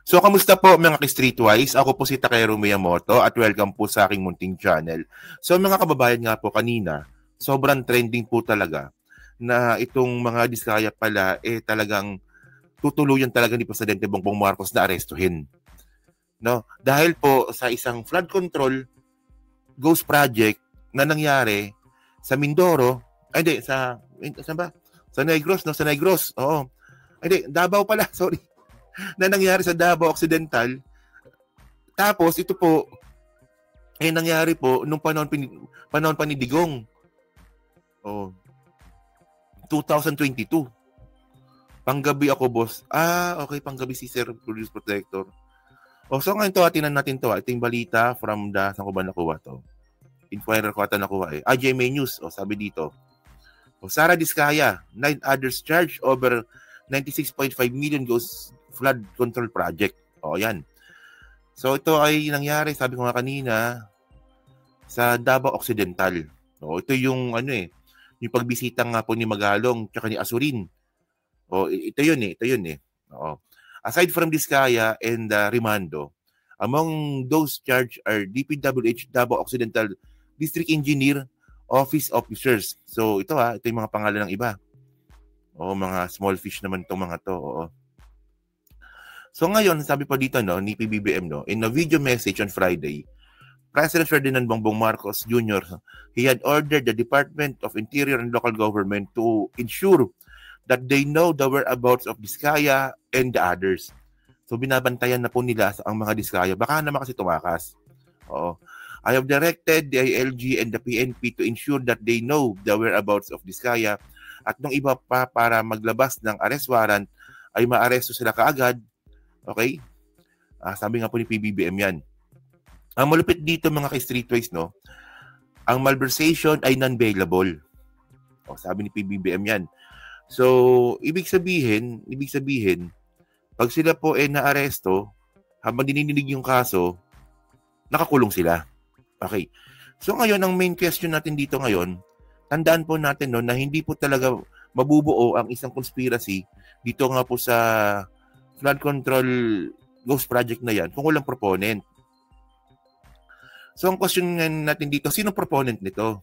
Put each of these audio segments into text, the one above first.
So, kamusta po mga ka-Streetwise? Ako po si Takeru Miyamoto at welcome po sa aking munting channel. So, mga kababayan nga po kanina, sobrang trending po talaga na itong mga diskaya pala talagang tutuluyan talaga ni Presidente Bongbong Marcos na arestuhin. No? Dahil po sa isang flood control ghost project na nangyari sa Mindoro, saan ba? Sa Negros, no? Sa Negros, oo. Davao pala, sorry. Na nangyari sa Davao Occidental. Tapos ito po nangyari po nung panahon pa ni Digong. 2022. Panggabi ako, boss. Okay, panggabi si Sir Produce Protector. So ngayon tingnan natin to. Ito yung balita from saan ko ba nakuha to? Inquirer ko ata nakuha GMA News. Sabi dito. Sara Diskaya, 9 others charged over 96.5 million goes flood control project. Yan. So ito ay nangyari, sabi ko nga kanina, sa Davao Occidental. Ito yung yung pagbisita nga po ni Magalong tsaka ni Asurin. Ito yun eh. Aside from Diskaya and Rimando, among those charged are DPWH Davao Occidental District Engineer, Office Officers. So ito yung mga pangalan ng iba. Mga small fish naman itong mga to. So ngayon, sabi pa dito ni PBBM in a video message on Friday, President Ferdinand Bongbong Marcos Jr., he had ordered the Department of Interior and Local Government to ensure that they know the whereabouts of Diskaya and the others. So binabantayan na po nila ang mga Diskaya. Baka naman kasi tumakas. I have directed the ILG and the PNP to ensure that they know the whereabouts of Diskaya at nung iba pa para maglabas ng arrest warrant ay maaresto sila kaagad. Okay? Sabi nga po ni PBBM yan. Ang malupit dito mga ka-Streetwise, ang malversation ay non-bailable. Sabi ni PBBM yan. So, ibig sabihin, pag sila po naaresto, habang dinidinig yung kaso, nakakulong sila. Okay. So ngayon, ang main question natin dito ngayon, tandaan po natin na hindi po talaga mabubuo ang isang conspiracy dito nga po sa flood control ghost project na yan kung walang proponent. So ang question natin dito, sino proponent nito?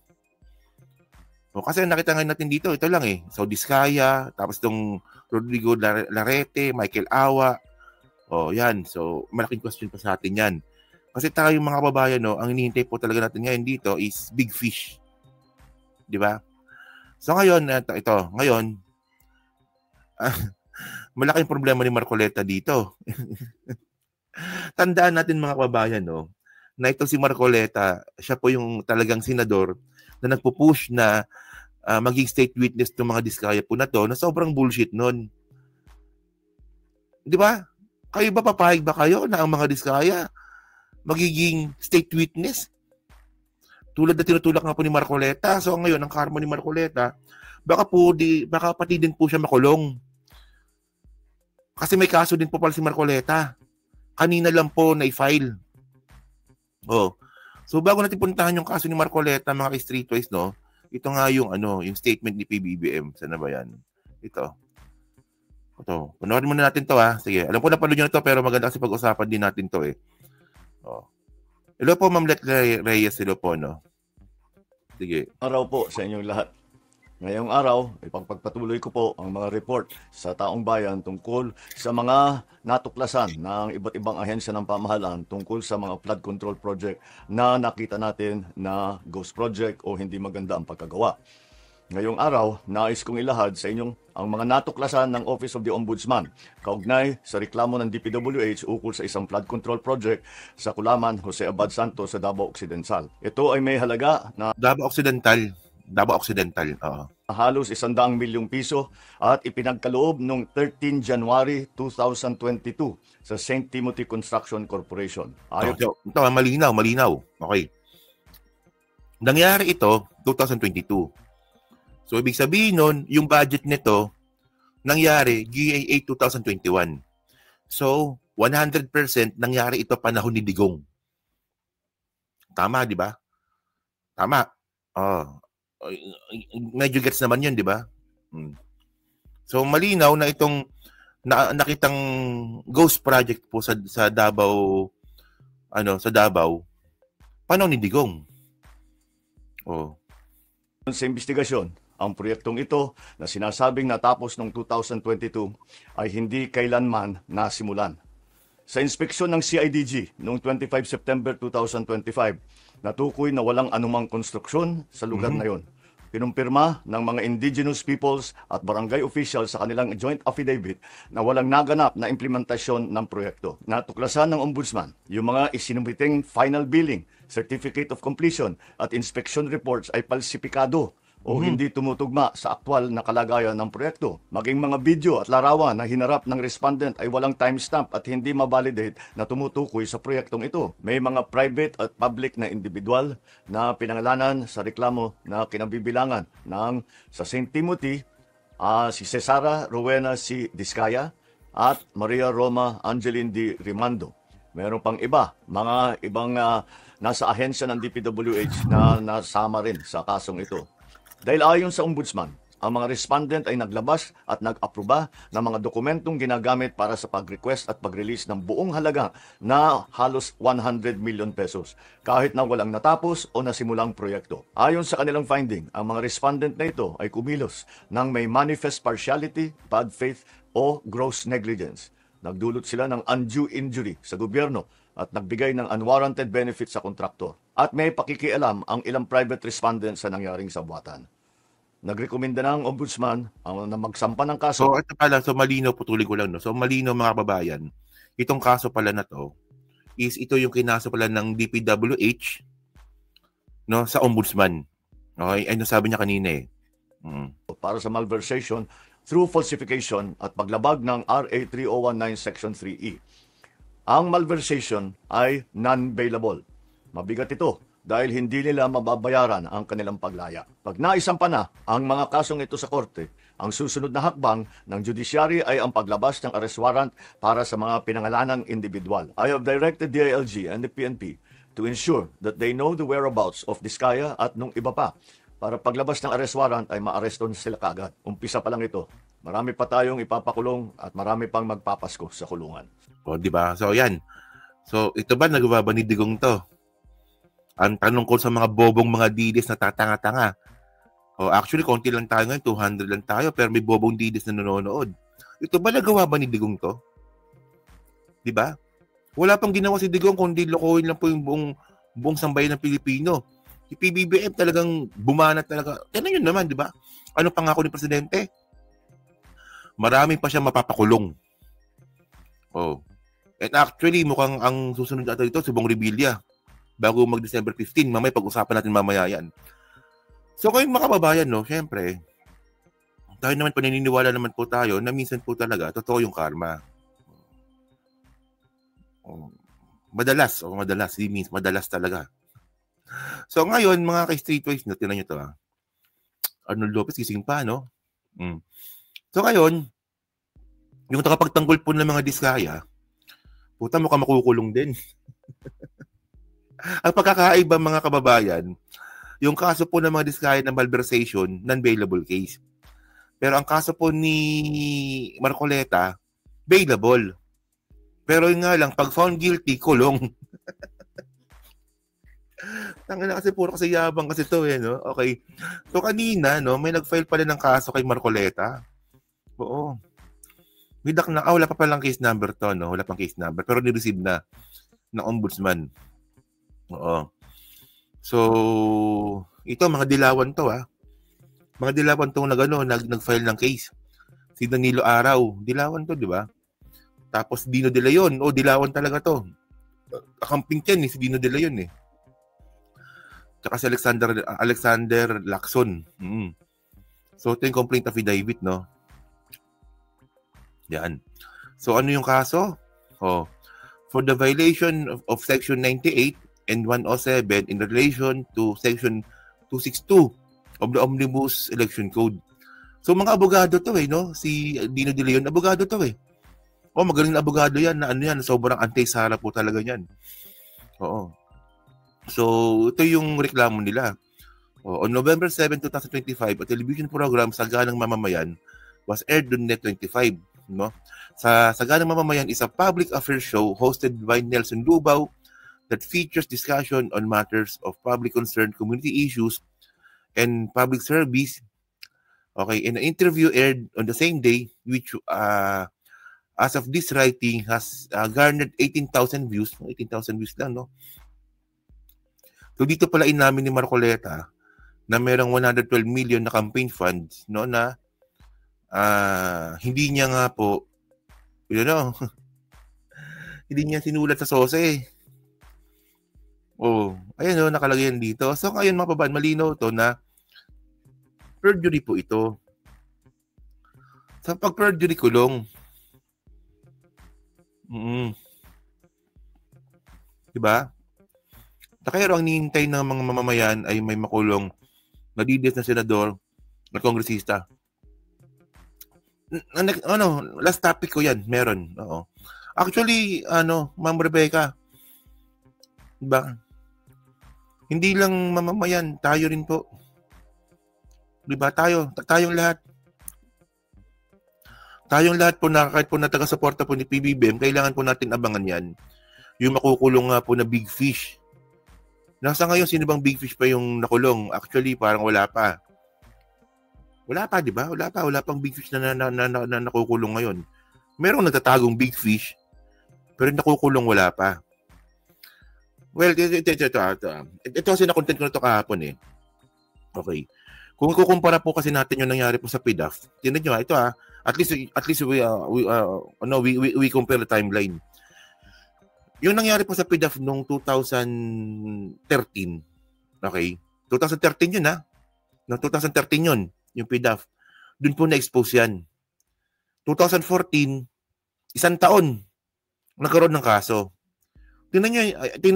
Kasi nakita nga natin dito, ito lang So Diskaya, tapos itong Rodrigo Larete, Michael Awa. Yan. So malaking question pa sa atin yan. Kasi tayo yung mga kababayan, ang hinihintay po talaga natin ngayon dito is big fish. Di ba? So ngayon, ngayon, malaking problema ni Marcoleta dito. Tandaan natin mga kababayan, na ito si Marcoleta, siya po yung talagang senador na nagpo-push na maging state witness ng mga Diskaya po na to, na sobrang bullshit nun. Di ba? Kayo ba, papayag ba kayo na ang mga Diskaya magiging state witness? Tulad na tinutulak nga po ni Marcoleta. So ngayon, ang karma ni Marcoleta, baka pati din po siya makulong. Kasi may kaso din po pala si Marcoleta. Kanina lang po na-file. So bago natin puntahan yung kaso ni Marcoleta, mga ka-Streetwise, ito nga yung yung statement ni PBBM. Sana ba yan? Ito. Panoorin muna natin to Sige. Alam ko na panood nyo na to, pero maganda kasi pag-usapan din natin to Hello po, Ma'am Let Reyes. Hello po, Sige. Araw po sa inyong lahat. Ngayong araw, ipagpatuloy ko po ang mga report sa taong bayan tungkol sa mga natuklasan ng iba't ibang ahensya ng pamahalaan tungkol sa mga flood control project na nakita natin na ghost project o hindi maganda ang pagkagawa. Ngayong araw, nais kong ilahad sa inyong ang mga natuklasan ng Office of the Ombudsman kaugnay sa reklamo ng DPWH ukol sa isang flood control project sa Kulaman, Jose Abad Santos sa Davao Occidental. Ito ay may halaga na Davao Occidental, halos 100 milyong piso at ipinagkaloob noong 13 January 2022 sa St. Timothy Construction Corporation. Ito, malinaw. Okay. Nangyari ito 2022. So, ibig sabihin nun, yung budget nito, nangyari GAA 2021. So, 100% nangyari ito panahon ni Digong. Tama, di ba? Tama. Medyo gets naman yun, di ba? So, malinaw na itong nakitang ghost project po sa Davao, sa Davao, panahon ni Digong. Oh. Sa investigasyon, ang proyektong ito na sinasabing natapos noong 2022 ay hindi kailanman nasimulan. Sa inspeksyon ng CIDG noong 25 September 2025, natukoy na walang anumang konstruksyon sa lugar na yon. Kinumpirma ng mga indigenous peoples at barangay officials sa kanilang joint affidavit na walang naganap na implementasyon ng proyekto. Natuklasan ng Ombudsman yung mga isinumiting final billing, certificate of completion at inspection reports ay palsipikado o hindi tumutugma sa aktwal na kalagayan ng proyekto. Maging mga video at larawan na hinarap ng respondent ay walang timestamp at hindi mabalidate na tumutukoy sa proyektong ito. May mga private at public na individual na pinangalanan sa reklamo na kinabibilangan ng sa St. Timothy, si Cesara Rowena C. Discaya at Maria Roma Angeline D. Rimando. Meron pang mga ibang nasa ahensya ng DPWH na nasama rin sa kasong ito. Dahil ayon sa Ombudsman, ang mga respondent ay naglabas at nag-aproba ng mga dokumentong ginagamit para sa pag-request at pag-release ng buong halaga na halos 100 million pesos, kahit na walang natapos o nasimulang proyekto. Ayon sa kanilang finding, ang mga respondent na ito ay kumilos ng may manifest partiality, bad faith o gross negligence. Nagdulot sila ng undue injury sa gobyerno at nagbigay ng unwarranted benefits sa kontraktor. At may pakikialam ang ilang private respondents sa nangyaring sabwatan. Nagrekomenda ng Ombudsman na magsampa ng kaso. So ito pala, malinaw, putuloy ko lang, no? So malinaw mga kababayan, itong kaso pala na to, ito yung kinaso pala ng DPWH, no, sa Ombudsman. Okay, ano sabi niya kanina eh. Para sa malversation through falsification at paglabag ng RA 3019 Section 3E. Ang malversation ay non-bailable. Mabigat ito dahil hindi nila mababayaran ang kanilang paglaya. Pag naisampa na ang mga kasong ito sa korte, ang susunod na hakbang ng judiciary ay ang paglabas ng arrest warrant para sa mga pinangalanang individual. I have directed DILG and the PNP to ensure that they know the whereabouts of Discaya at nung iba pa. Para paglabas ng arrest warrant ay maaresto sila kagad. Umpisa pa lang ito. Marami pa tayong ipapakulong at marami pang magpapasko sa kulungan. O, di ba? So, yan. So, ito ba nagawa ba ni Digong to? Ang tanong ko sa mga bobong mga didis na tatanga-tanga. O, actually, konti lang tayo ngayon. 200 lang tayo. Pero may bobong didis na nanonood. Ito ba nagawa ba ni Digong to? Di ba? Wala pang ginawa si Digong kundi lokohin lang po yung buong sambayan ng Pilipino. Si PBBM talagang bumanat talaga. Yan yun naman, di ba? Ano pangako ni Presidente? Marami pa siya mapapakulong. Oh. And actually, mukhang ang susunod ata dito, si Bong Revilla. Bago mag-December 15, mamaya pag-usapan natin mamaya yan. So, kayong mga kababayan, no, syempre, tayo naman, paniniwala naman po tayo na minsan po talaga, totoo yung karma. Oh. Madalas, madalas talaga. So, ngayon, mga ka-streetwise, no, tinan nyo ito, Arnold Lopez, kising pa, no? So, ngayon, yung nakapagtanggol po ng mga Diskaya, puta, mukhang makukulong din. Ang pagkakaiba, mga kababayan, yung kaso po ng mga Diskaya ng malversation, non-bailable case. Pero ang kaso po ni Marcoleta, bailable. Pero yun nga lang, pag found guilty, kulong. Tangina kasi puro kasi yabang kasi to eh, no? Okay. So kanina, no, may nag-file pala ng kaso kay Marcoleta. Oo. May wala pa palang case number to, no? Wala pang case number. Pero ni-receive na ng Ombudsman. Oo. So, ito, mga dilawan to, Mga dilawan to nag-file ng case. Si Danilo Araw, dilawan to, di ba? Tapos Dino De Leon, dilawan talaga to. Akamping yan, si Dino De Leon, Tsaka si Alexander Lacson. So, ito yung complaint affidavit, no? Yan. So, ano yung kaso? For the violation of Section 98 and 107 in relation to Section 262 of the Omnibus Election Code. So, mga abogado to, no? Si Dino De Leon, abogado to, magaling na abogado yan, sobrang anti-Sara po talaga yan. Oo. So, ito yung reklamo nila. On November 7, 2025, a television program sa Ganang Mamamayan was aired on Net 25. no? Sa Saganang Mamamayan is a public affairs show hosted by Nelson Lubao that features discussion on matters of public concern, community issues, and public service. Okay, and an interview aired on the same day, which as of this writing has garnered 18,000 views. 18,000 views lang, no? So dito pala inamin ni Marcoleta na merong 112 million na campaign funds, no, na hindi niya nga po, hindi niya sinulat sa SOSE. Oh, ayun, no, nakalagay yan dito. So ngayon mga kababayan, malinaw to na perjury po ito. Sa pag-perjury, kulong. Diba? Kaya ang nihintay ng mga mamamayan ay may makulong nadidias na senador at kongresista. Last topic ko yan, meron. Oo. Actually, Ma'am Rebecca, diba? Hindi lang mamamayan, tayo rin po. Diba? Tayong lahat. Tayong lahat po na kahit po na taga-suporta po ni PBBM, kailangan po natin abangan yan. Yung makukulong nga po na big fish. Nasa ngayon, sino bang big fish pa yung nakulong? Actually, parang wala pa. Wala pa, di ba? Wala pang big fish na nakukulong ngayon. Merong nagtatagong big fish, pero nakukulong wala pa. Well, ito kasi na-content ko na ito kahapon eh. Okay. Kung kukumpara po kasi natin yung nangyari po sa PDAF, tingnan nyo ito at least we compare the timeline. Yung nangyari po sa PDAF noong 2013, okay? 2013 yun No, 2013 yun, yung PDAF. Doon po na-expose yan. 2014, isang taon, nagkaroon ng kaso. Tingnan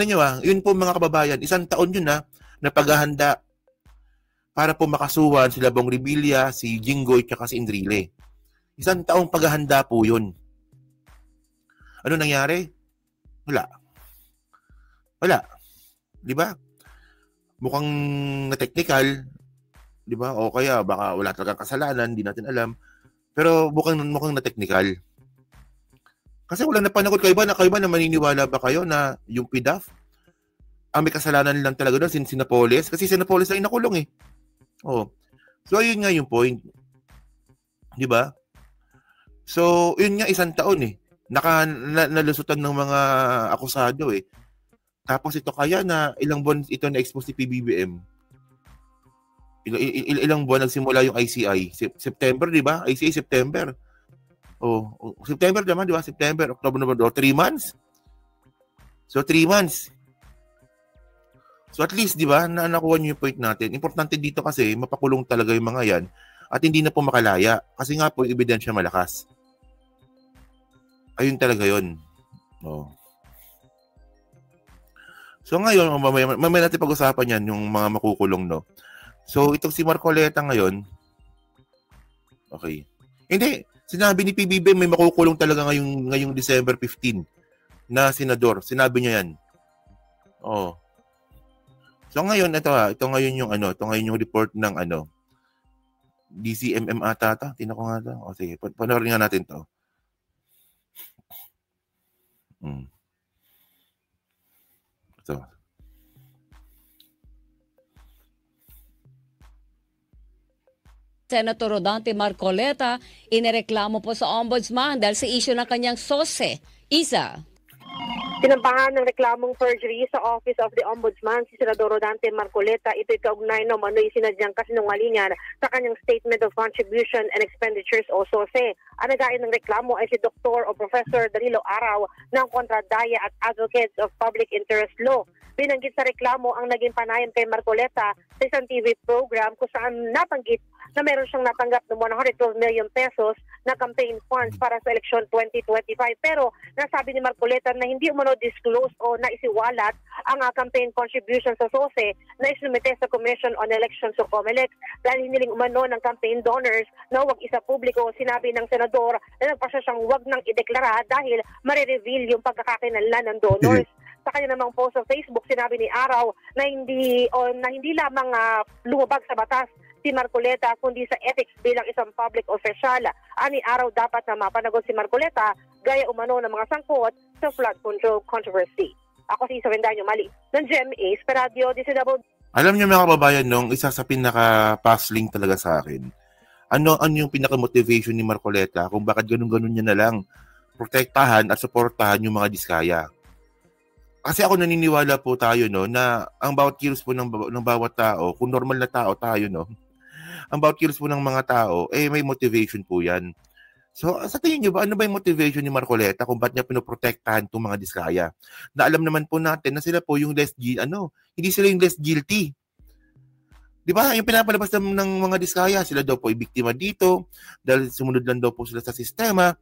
nyo yun po mga kababayan, isang taon yun na paghahanda para po makasuhan sila Bong Revilla, si Jinggoy, at si Enrile. Isang taong paghahanda po yun. Ano nangyari? Wala. Di ba? Mukhang na-technical, di ba? O kaya baka wala talagang kasalanan, hindi natin alam. Pero mukhang na-technical. Kasi wala na panagot kayo ba na maniniwala ba kayo na yung PDAF may kasalanan lang talaga doon Sinapoles? Kasi Sinapoles ay nakulong eh. Oh. So ayun nga yung point. Di ba? So yun nga isang taon eh. Nalusutan ng mga akusado eh. Tapos ito kaya na ilang buwan ito na-expose si PBBM. Ilang buwan nagsimula yung ICI? September, di ba? ICI September. September naman, di ba? September, October, November, 3 months. So 3 months. So at least, di ba, nakuha niyo yung point natin. Importante dito kasi mapakulong talaga yung mga yan at hindi na po makalaya. Kasi nga po, yung ebidensya malakas. Ayun talaga yun. So ngayon, mamaya natin pag-usapan yan, yung mga makukulong, no? So itong si Marcoleta ngayon, okay. Hindi, sinabi ni PBBM may makukulong talaga ngayong December 15 na senador. Sinabi niya yan. So ngayon, ito ngayon yung report ng DCMM ata ito. Tingnan ko nga ito. Sige, panoorin nga natin to. So. Senator Rodante Marcoleta inireklamo po sa Ombudsman dahil sa issue ng kanyang SOSE. Isa. Sinampahan ng reklamong perjury sa Office of the Ombudsman si Senador Rodante Marcoleta. Ito'y kaugnay ng manoy sinadyang kasinungalingan sa kanyang Statement of Contribution and Expenditures o SOSE. Ang nagain ng reklamo ay si Dr. o Professor Danilo Araw ng Kontradaya at Advocates of Public Interest Law. Binanggit sa reklamo ang naging panayan kay Marcoleta sa isang TV program kung saan nabanggit na meron siyang natanggap ng 112 million pesos na campaign funds para sa eleksyon 2025. Pero nasabi ni Marcoleta na hindi umano disclose o naisiwalat ang campaign contribution sa SOSE na isinumite sa Commission on Elections o COMELEC dahil hiniling umano ng campaign donors na huwag isa publiko. Sinabi ng senador na nagpasya siyang huwag nang ideklara dahil marireveal yung pagkakakilanlan ng donors. Sa kanya namang post sa Facebook, sinabi ni Araw na hindi lamang lumabag sa batas si Marcoleta kundi sa ethics bilang isang public official. Ani araw dapat na mapanagot si Marcoleta gaya umano ng mga sangkot sa flood control controversy. Ako si Isa Vendaño Mali ng GMA Radio DCW. Alam niyo mga kababayan, nung isa sa pinaka-pass link talaga sa akin, ano yung pinaka-motivation ni Marcoleta kung bakit ganun-ganun niya na lang protektahan at suportahan yung mga diskaya. Kasi ako naniniwala po tayo no na ang bawat kilos po ng bawat tao, kung normal na tao tayo no, ang bawat kilos po ng mga tao may motivation po 'yan. So sa tingin niyo ba ano ba yung motivation ni Marcoleta kung bakit niya pinoprotektahan tong mga diskaya? Na alam naman po natin na sila po yung hindi sila yung less guilty. 'Di ba? Yung pinapalabas ng mga diskaya, sila daw po ay biktima dito dahil sumunod lang daw po sila sa sistema.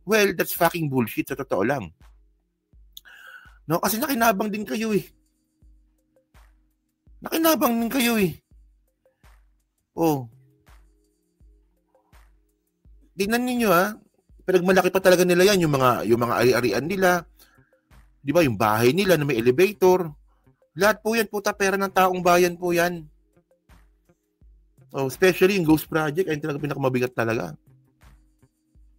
Well, that's fucking bullshit sa totoo lang. No, kasi nakinabang din kayo eh. Nakinabang din kayo eh. Oh. Tingnan niyo pinagmalaki pa talaga nila yan yung mga ari-arian nila. 'Di ba? Yung bahay nila na may elevator. Lahat po yan puta pera ng taong bayan po yan. Oh, especially yung Ghost Project ay talaga pinakamabigat talaga.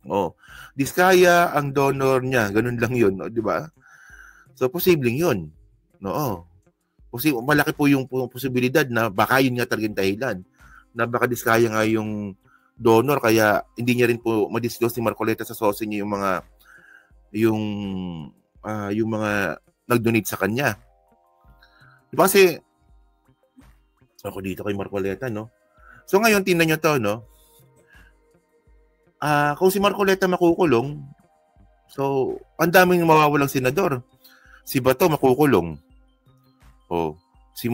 Oh, diskaya ang donor niya, ganun lang 'yun, no, 'di ba? So, posibleng yun. No. Malaki po yung posibilidad na baka yun nga talagang dahilan. Na baka diskaya nga yung donor, kaya hindi niya rin po ma-disclose ni Marcoleta sa source niya yung mga nag-donate sa kanya. Diba kasi, ako dito kay Marcoleta, no? So, ngayon, tingnan nyo to, no? Kung si Marcoleta makukulong, so, ang daming mawawalang senador. Si Bato makukulong. Oh, si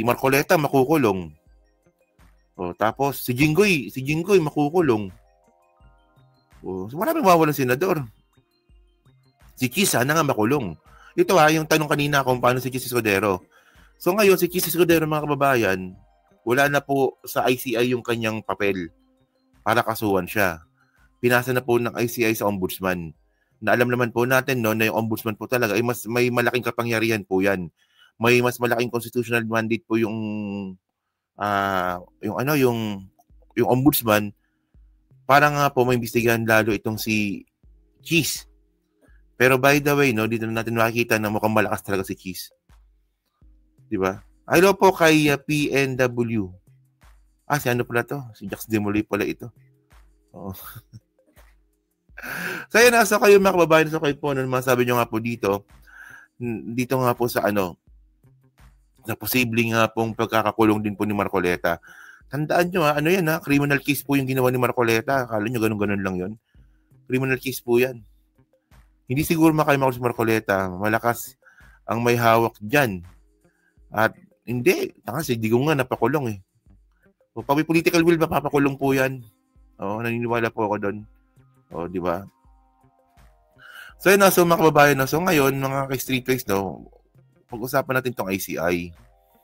Marcoleta makukulong. Oh, tapos si Jinggoy makukulong. Oh, so maraming mawawalan senador. Si Chis sana nga makulong. Ito yung tanong kanina kung paano si Chis Escudero. So ngayon si Chis Escudero mga kababayan, wala na po sa ICI yung kanyang papel para kasuhan siya. Pinasa na po ng ICI sa ombudsman. Na alam naman po natin no na yung ombudsman po talaga ay may malaking kapangyarihan po 'yan. May mas malaking constitutional mandate po yung ombudsman para nga po maimbestigahan lalo itong si Cheese. Pero by the way no, dito na natin makikita na mukhang malakas talaga si Cheese. 'Di ba? Hello po kay PNW. Si ano pala to? Si Jax Demoli pala ito. Oo. So yun, so kayo mga kababayan, so kayo po, masabi nyo nga po dito nga po sa sa posibleng nga pong pagkakakulong din po ni Marcoleta. Tandaan nyo criminal case po yung ginawa ni Marcoleta. Akala nyo ganun-ganun lang yun. Criminal case po yan. Hindi siguro makalimakot si Marcoleta. Malakas ang may hawak dyan. At hindi, si Digong nga napakulong eh. O pag may political will, mapapakulong po yan. Naniniwala po ako doon. Di ba? So yun so mga kababayan so ngayon, mga ka-streetways pag-usapan natin tong ICI.